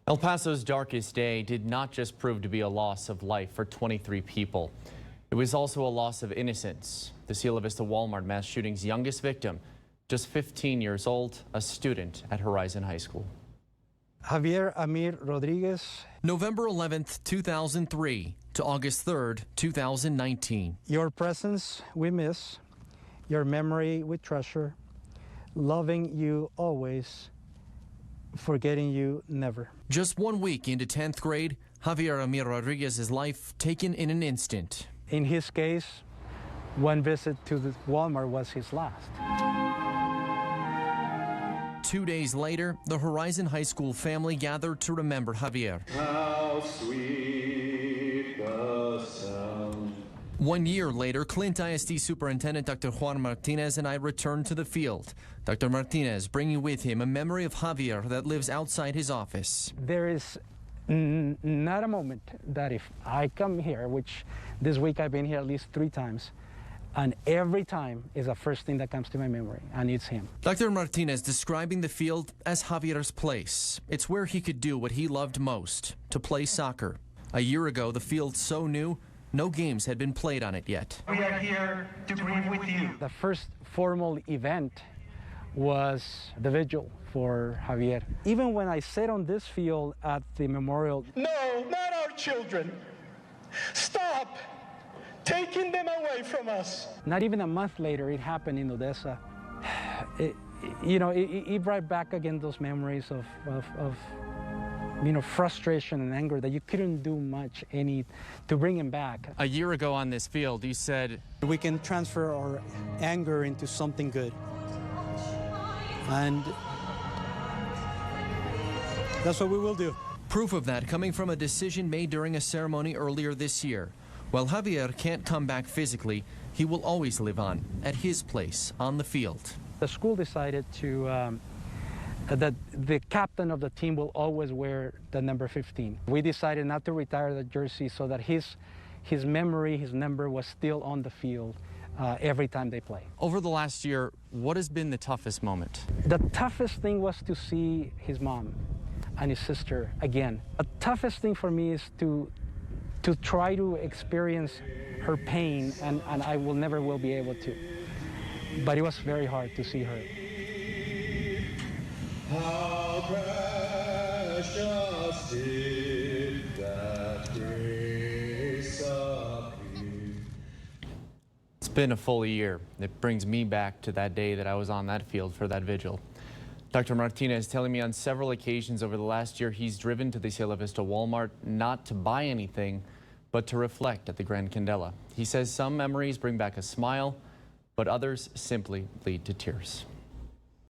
El Paso's darkest day did not just prove to be a loss of life for 23 people. It was also a loss of innocence. The Cielo Vista Walmart mass shooting's youngest victim, just 15 years old, a student at Horizon High School. Javier Amir Rodriguez. November 11th, 2003 to August 3rd, 2019. Your presence we miss, your memory we treasure, loving you always, forgetting you never. Just 1 week into 10th grade, Javier Amir Rodriguez's life taken in an instant. In his case, one visit to the Walmart was his last. 2 days later, the Horizon High School family gathered to remember Javier. How sweet the sound. 1 year later, Clint ISD Superintendent Dr. Juan Martinez and I returned to the field. Dr. Martinez bringing with him a memory of Javier that lives outside his office. There is not a moment that if I come here, which this week I've been here at least 3 times, and every time is the first thing that comes to my memory, and it's him. Dr. Martinez describing the field as Javier's place. It's where he could do what he loved most, to play soccer. A year ago, the field so new, no games had been played on it yet. We are here to grieve with you. The first formal event was the vigil for Javier. Even when I sat on this field at the memorial. No, not our children. Stop taking them away from us. Not even a month later, it happened in Odessa. It brought back again those memories of frustration and anger that you couldn't do much to bring him back. A year ago on this field, you said, we can transfer our anger into something good. And that's what we will do. Proof of that coming from a decision made during a ceremony earlier this year. While Javier can't come back physically, he will always live on at his place on the field. The school decided that the captain of the team will always wear the number 15. We decided not to retire the jersey so that his memory, his number was still on the field every time they play. Over the last year, what has been the toughest moment? The toughest thing was to see his mom and his sister again. The toughest thing for me is to try to experience her pain, and I never will be able to. But it was very hard to see her. How precious did that grace appear. It's been a full year. It brings me back to that day that I was on that field for that vigil. Dr. Martinez telling me on several occasions over the last year he's driven to the Cielo Vista Walmart not to buy anything, but to reflect at the Grand Candela. He says some memories bring back a smile, but others simply lead to tears.